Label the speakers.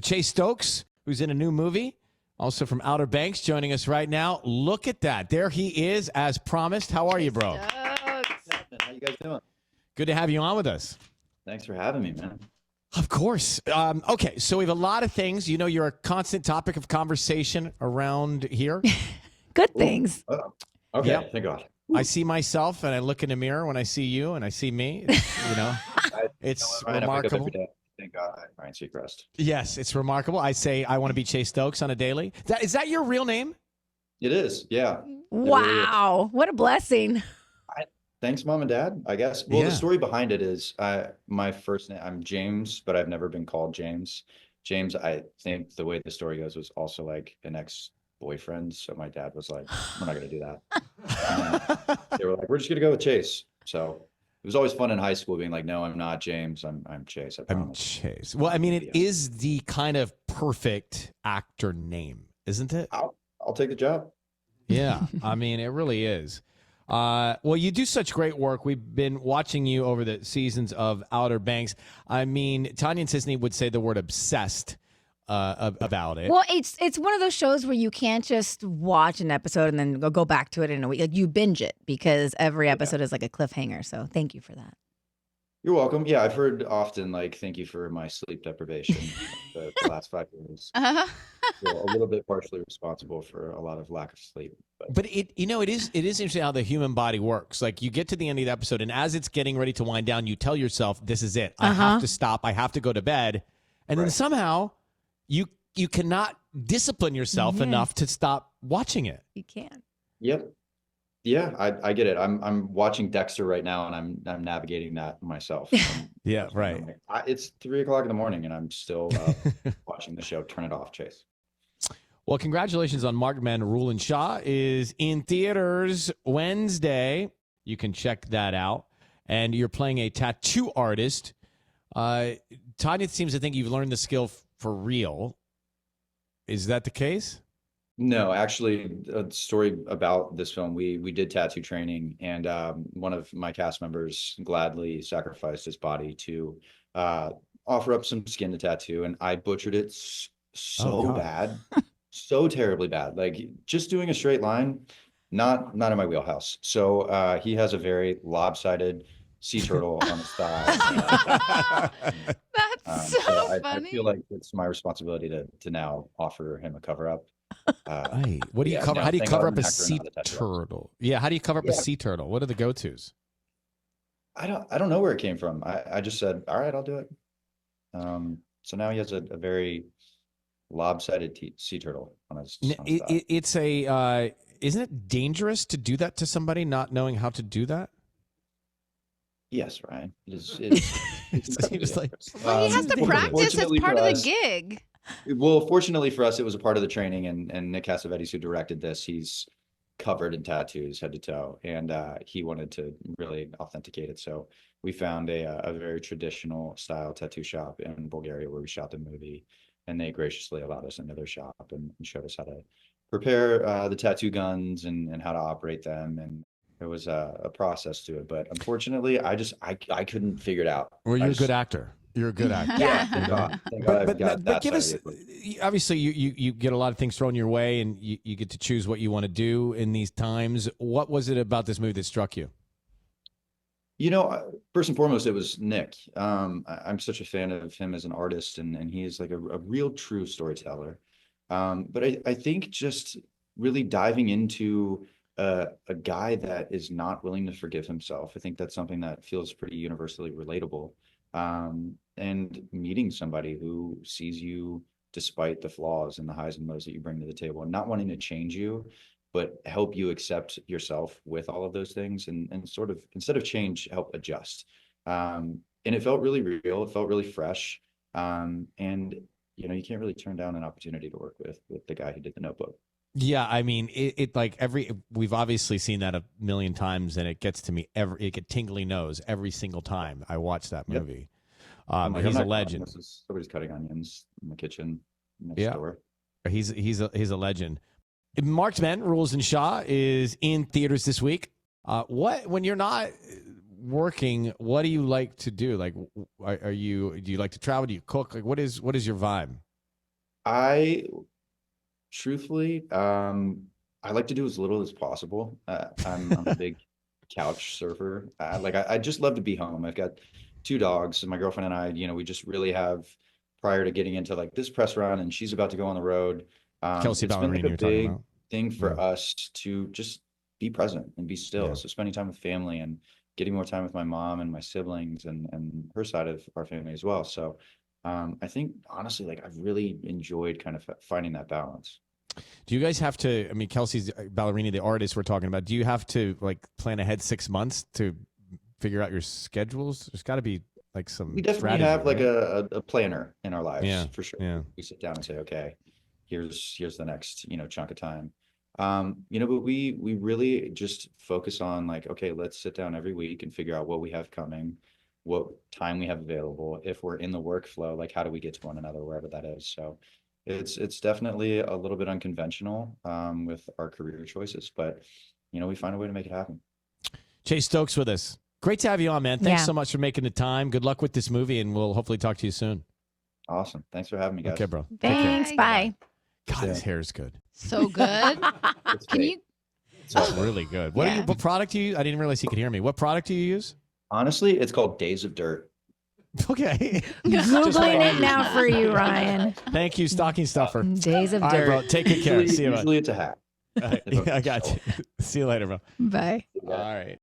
Speaker 1: Chase Stokes, who's in a new movie, also from Outer Banks, joining us right now. Look at that. There he is, as promised. How are you, bro?
Speaker 2: How you guys doing?
Speaker 1: Good to have you on with us.
Speaker 2: Thanks for having me, man.
Speaker 1: Of course. Okay, so we have a lot of things. You know, you're a constant topic of conversation around here.
Speaker 3: Good things.
Speaker 2: Okay,
Speaker 1: Yep.
Speaker 2: thank God.
Speaker 1: I see myself, and I look in the mirror when I see you, and I see me. It's
Speaker 2: Ryan,
Speaker 1: remarkable.
Speaker 2: Thank God, Ryan Seacrest.
Speaker 1: Yes, it's remarkable. I say I want to be Chase Stokes on a daily. Is that your real name?
Speaker 2: It is, yeah.
Speaker 3: Wow, what a blessing.
Speaker 2: Thanks, Mom and Dad, I guess. Well,
Speaker 1: Yeah.
Speaker 2: the story behind it is my first name, I'm James, but I've never been called James. James, I think the way the story goes, was also like an ex-boyfriend. So my dad was like, we're not going to do that. They were like, we're just going to go with Chase. So it was always fun in high school being like, no, I'm not James. I'm Chase. I promise.
Speaker 1: I'm Chase. Well, I mean, it is the kind of perfect actor name, isn't it?
Speaker 2: I'll take the job.
Speaker 1: Yeah, I mean, it really is. Well, you do such great work. We've been watching you over the seasons of Outer Banks. I mean, Tanya and Sisney would say the word obsessed about it.
Speaker 3: Well, it's one of those shows where you can't just watch an episode and then go back to it in a week. Like, you binge it because every episode is like a cliffhanger. So thank you for that.
Speaker 2: You're welcome. Yeah, I've heard often, like, thank you for my sleep deprivation the last 5 years. Feel a little bit partially responsible for a lot of lack of sleep.
Speaker 1: But it is interesting how the human body works. Like, you get to the end of the episode, and as it's getting ready to wind down, you tell yourself, this is it. I have to stop. I have to go to bed. And then somehow you cannot discipline yourself enough to stop watching it.
Speaker 3: You can't.
Speaker 2: Yep. Yeah, I get it. I'm watching Dexter right now, and I'm navigating that myself.
Speaker 1: Yeah, right.
Speaker 2: It's 3:00 in the morning, and I'm still watching the show. Turn it off, Chase.
Speaker 1: Well, congratulations on Marked Men. Rule and Shaw is in theaters Wednesday. You can check that out. And you're playing a tattoo artist. Tanya seems to think you've learned the skill for real. Is that the case?
Speaker 2: No, actually, a story about this film, we did tattoo training, and one of my cast members gladly sacrificed his body to offer up some skin to tattoo, and I butchered it so bad, so terribly bad. Like, just doing a straight line, not in my wheelhouse. So he has a very lopsided sea turtle on his thigh.
Speaker 3: That's so funny.
Speaker 2: I feel like it's my responsibility to now offer him a cover up.
Speaker 1: What do you cover?
Speaker 2: No,
Speaker 1: how do you cover up a
Speaker 2: actor,
Speaker 1: sea turtle? Yeah, how do you cover up a sea turtle? What are the go-tos?
Speaker 2: I don't know where it came from. I just said, all right, I'll do it. So now he has a very lopsided sea turtle on his thigh.
Speaker 1: It's isn't it dangerous to do that to somebody not knowing how to do that?
Speaker 2: Yes, Ryan. It is.
Speaker 1: It seems like
Speaker 4: Well, he has to practice as part of the gig.
Speaker 2: Well, fortunately for us, it was a part of the training, and Nick Cassavetes, who directed this, he's covered in tattoos head to toe, and he wanted to really authenticate it. So we found a very traditional style tattoo shop in Bulgaria where we shot the movie, and they graciously allowed us into their shop and showed us how to prepare the tattoo guns and how to operate them. And there was a process to it, but unfortunately, I couldn't figure it out.
Speaker 1: Well, you're a good actor. You're a good actor.
Speaker 2: Yeah, thank God.
Speaker 1: But give us, obviously, you get a lot of things thrown your way, and you get to choose what you want to do in these times. What was it about this movie that struck you?
Speaker 2: You know, first and foremost, it was Nick. I'm such a fan of him as an artist, and he is like a real true storyteller. But I think just really diving into a guy that is not willing to forgive himself. I think that's something that feels pretty universally relatable. And meeting somebody who sees you despite the flaws and the highs and lows that you bring to the table, and not wanting to change you, but help you accept yourself with all of those things, and sort of, instead of change, help adjust. And it felt really real. It felt really fresh. And you know, you can't really turn down an opportunity to work with the guy who did The Notebook.
Speaker 1: Yeah, I mean, it like we've obviously seen that a million times, and it gets to me it get tingly nose every single time I watch that movie. He's a legend.
Speaker 2: Somebody's cutting onions in the kitchen next door.
Speaker 1: He's a legend. Marked Men, Rules and Shaw is in theaters this week. When you're not working, what do you like to do? Like, do you like to travel? Do you cook? Like, what is your vibe?
Speaker 2: I truthfully, I like to do as little as possible. I'm a big couch surfer. I just love to be home. I've got 2 dogs, and my girlfriend and I, we just really have, prior to getting into like this press run, and she's about to go on the road.
Speaker 1: Kelsey
Speaker 2: It's been like
Speaker 1: Ballerini
Speaker 2: a
Speaker 1: you're talking
Speaker 2: big
Speaker 1: about.
Speaker 2: thing for us to just be present and be still.
Speaker 1: Yeah.
Speaker 2: So spending time with family and getting more time with my mom and my siblings and her side of our family as well. So I think honestly, like I've really enjoyed kind of finding that balance.
Speaker 1: Do you guys have to? I mean, Kelsey's Ballerini, the artist we're talking about. Do you have to like plan ahead 6 months to figure out your schedules? There's got to be like some.
Speaker 2: We definitely
Speaker 1: strategy,
Speaker 2: have like
Speaker 1: right?
Speaker 2: a planner in our lives,
Speaker 1: Yeah,
Speaker 2: for sure.
Speaker 1: yeah.
Speaker 2: We sit down and say, okay, here's the next, chunk of time. But we really just focus on like, okay, let's sit down every week and figure out what we have coming, what time we have available. If we're in the workflow, like how do we get to one another, wherever that is. So it's definitely a little bit unconventional with our career choices, but we find a way to make it happen.
Speaker 1: Chase Stokes with us. Great to have you on, man. Thanks
Speaker 3: Yeah.
Speaker 1: so much for making the time. Good luck with this movie, and we'll hopefully talk to you soon.
Speaker 2: Awesome. Thanks for having me, guys.
Speaker 1: Okay, bro. Take care.
Speaker 3: Thanks. Bye.
Speaker 1: God, his hair is good.
Speaker 4: So good.
Speaker 2: It's
Speaker 4: Can
Speaker 2: great.
Speaker 4: you?
Speaker 1: It's really good. What
Speaker 4: Yeah.
Speaker 1: what product do you use? I didn't realize he could hear me. What product do you use?
Speaker 2: Honestly, it's called Days of Dirt.
Speaker 1: Okay.
Speaker 3: Googling it now for you, Ryan.
Speaker 1: Thank you, stocking stuffer.
Speaker 3: Days of
Speaker 1: All right,
Speaker 3: dirt.
Speaker 1: bro. Take good care. See you, bud.
Speaker 2: Usually it's a hack.
Speaker 1: Yeah, I got you. See you later, bro.
Speaker 3: Bye.
Speaker 1: All right.